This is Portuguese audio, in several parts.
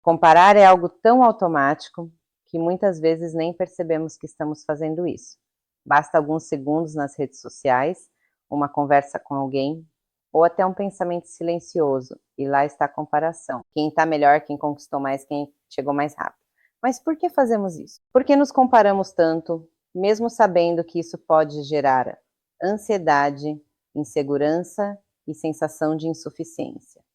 Comparar é algo tão automático que muitas vezes nem percebemos que estamos fazendo isso. Basta alguns segundos nas redes sociais, uma conversa com alguém, ou até um pensamento silencioso, e lá está a comparação. Quem está melhor, quem conquistou mais, quem chegou mais rápido. Mas por que fazemos isso? Por que nos comparamos tanto, mesmo sabendo que isso pode gerar ansiedade, insegurança e sensação de insuficiência?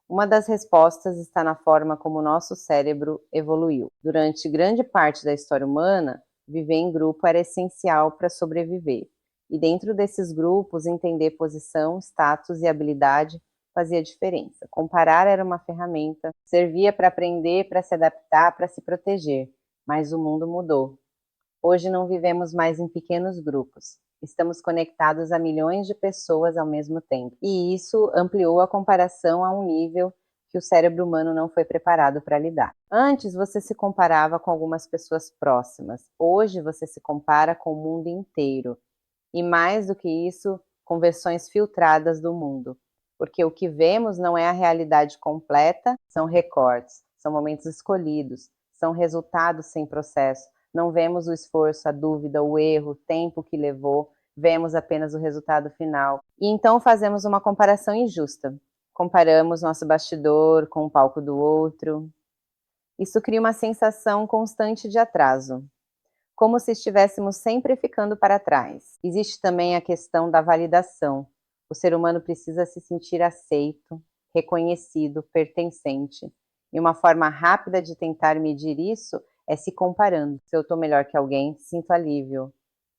Uma das respostas está na forma como o nosso cérebro evoluiu. Durante grande parte da história humana, viver em grupo era essencial para sobreviver. E dentro desses grupos, entender posição, status e habilidade fazia diferença. Comparar era uma ferramenta, servia para aprender, para se adaptar, para se proteger. Mas o mundo mudou. Hoje não vivemos mais em pequenos grupos. Estamos conectados a milhões de pessoas ao mesmo tempo. E isso ampliou a comparação a um nível que o cérebro humano não foi preparado para lidar. Antes você se comparava com algumas pessoas próximas. Hoje você se compara com o mundo inteiro. E mais do que isso, com versões filtradas do mundo. Porque o que vemos não é a realidade completa, são recortes, são momentos escolhidos, são resultados sem processo. Não vemos o esforço, a dúvida, o erro, o tempo que levou, vemos apenas o resultado final. E então fazemos uma comparação injusta. Comparamos nosso bastidor com o palco do outro. Isso cria uma sensação constante de atraso, como se estivéssemos sempre ficando para trás. Existe também a questão da validação. O ser humano precisa se sentir aceito, reconhecido, pertencente. E uma forma rápida de tentar medir isso é se comparando. Se eu estou melhor que alguém, sinto alívio.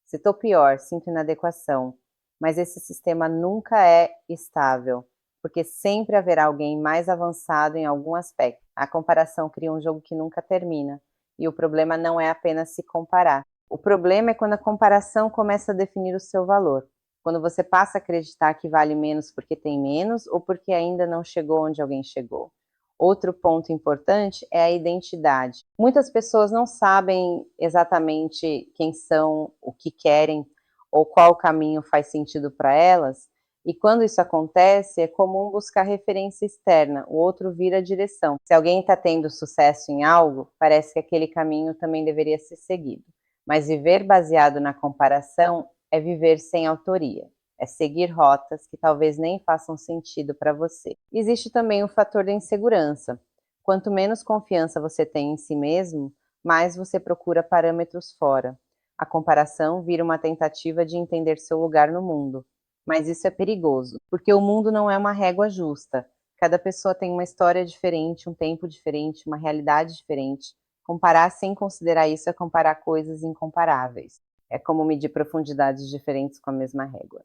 Se estou pior, sinto inadequação. Mas esse sistema nunca é estável, porque sempre haverá alguém mais avançado em algum aspecto. A comparação cria um jogo que nunca termina. E o problema não é apenas se comparar. O problema é quando a comparação começa a definir o seu valor. Quando você passa a acreditar que vale menos porque tem menos ou porque ainda não chegou onde alguém chegou. Outro ponto importante é a identidade. Muitas pessoas não sabem exatamente quem são, o que querem ou qual caminho faz sentido para elas. E quando isso acontece, é comum buscar referência externa, o outro vira a direção. Se alguém está tendo sucesso em algo, parece que aquele caminho também deveria ser seguido. Mas viver baseado na comparação é viver sem autoria. É seguir rotas que talvez nem façam sentido para você. Existe também o fator da insegurança. Quanto menos confiança você tem em si mesmo, mais você procura parâmetros fora. A comparação vira uma tentativa de entender seu lugar no mundo. Mas isso é perigoso, porque o mundo não é uma régua justa. Cada pessoa tem uma história diferente, um tempo diferente, uma realidade diferente. Comparar sem considerar isso é comparar coisas incomparáveis. É como medir profundidades diferentes com a mesma régua.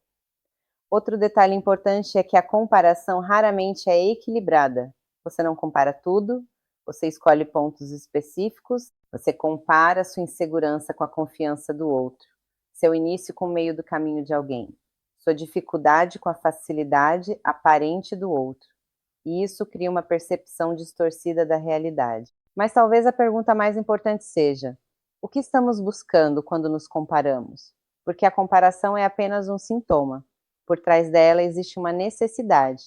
Outro detalhe importante é que a comparação raramente é equilibrada. Você não compara tudo, você escolhe pontos específicos, você compara sua insegurança com a confiança do outro, seu início com o meio do caminho de alguém, sua dificuldade com a facilidade aparente do outro. E isso cria uma percepção distorcida da realidade. Mas talvez a pergunta mais importante seja: o que estamos buscando quando nos comparamos? Porque a comparação é apenas um sintoma. Por trás dela existe uma necessidade,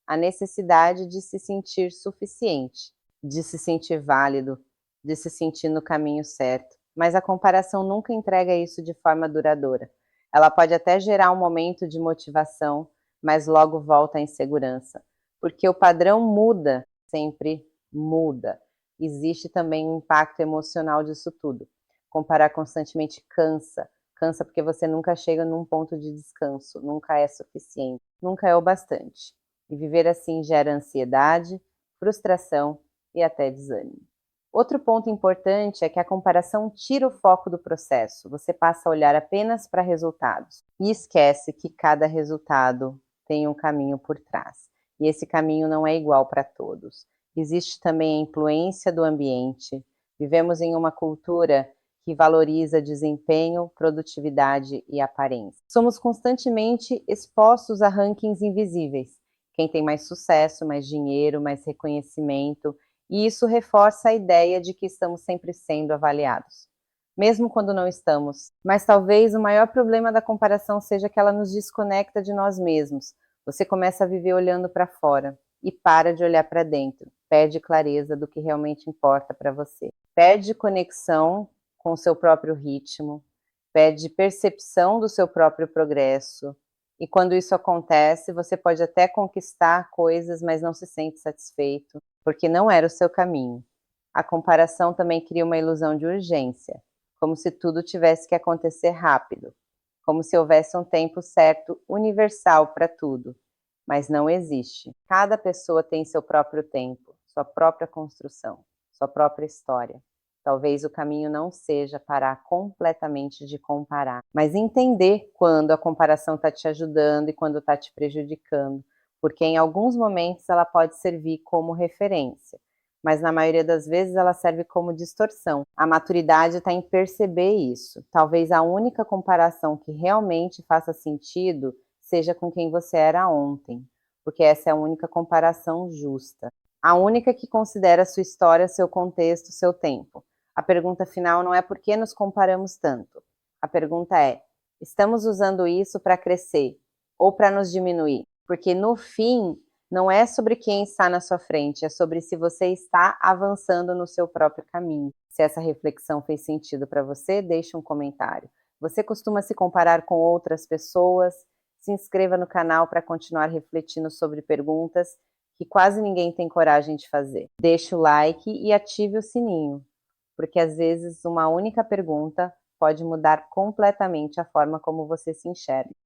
a necessidade de se sentir suficiente, de se sentir válido, de se sentir no caminho certo. Mas a comparação nunca entrega isso de forma duradoura. Ela pode até gerar um momento de motivação, mas logo volta à insegurança. Porque o padrão muda, sempre muda. Existe também um impacto emocional disso tudo. Comparar constantemente cansa. Cansa porque você nunca chega num ponto de descanso, nunca é suficiente, nunca é o bastante. E viver assim gera ansiedade, frustração e até desânimo. Outro ponto importante é que a comparação tira o foco do processo. Você passa a olhar apenas para resultados e esquece que cada resultado tem um caminho por trás. E esse caminho não é igual para todos. Existe também a influência do ambiente. Vivemos em uma cultura que valoriza desempenho, produtividade e aparência. Somos constantemente expostos a rankings invisíveis. Quem tem mais sucesso, mais dinheiro, mais reconhecimento, e isso reforça a ideia de que estamos sempre sendo avaliados, mesmo quando não estamos. Mas talvez o maior problema da comparação seja que ela nos desconecta de nós mesmos. Você começa a viver olhando para fora e para de olhar para dentro. perde clareza do que realmente importa para você. Perde conexão com o seu próprio ritmo, perde percepção do seu próprio progresso, e quando isso acontece, você pode até conquistar coisas, mas não se sente satisfeito, porque não era o seu caminho. A comparação também cria uma ilusão de urgência, como se tudo tivesse que acontecer rápido, como se houvesse um tempo certo universal para tudo, mas não existe. Cada pessoa tem seu próprio tempo, sua própria construção, sua própria história. Talvez o caminho não seja parar completamente de comparar, mas entender quando a comparação está te ajudando e quando está te prejudicando, porque em alguns momentos ela pode servir como referência, mas na maioria das vezes ela serve como distorção. A maturidade está em perceber isso. Talvez a única comparação que realmente faça sentido seja com quem você era ontem, porque essa é a única comparação justa. A única que considera sua história, seu contexto, seu tempo. A pergunta final não é por que nos comparamos tanto. A pergunta é: estamos usando isso para crescer ou para nos diminuir? Porque no fim, não é sobre quem está na sua frente, é sobre se você está avançando no seu próprio caminho. Se essa reflexão fez sentido para você, deixe um comentário. Você costuma se comparar com outras pessoas? Se inscreva no canal para continuar refletindo sobre perguntas que quase ninguém tem coragem de fazer. Deixe o like e ative o sininho, porque às vezes uma única pergunta pode mudar completamente a forma como você se enxerga.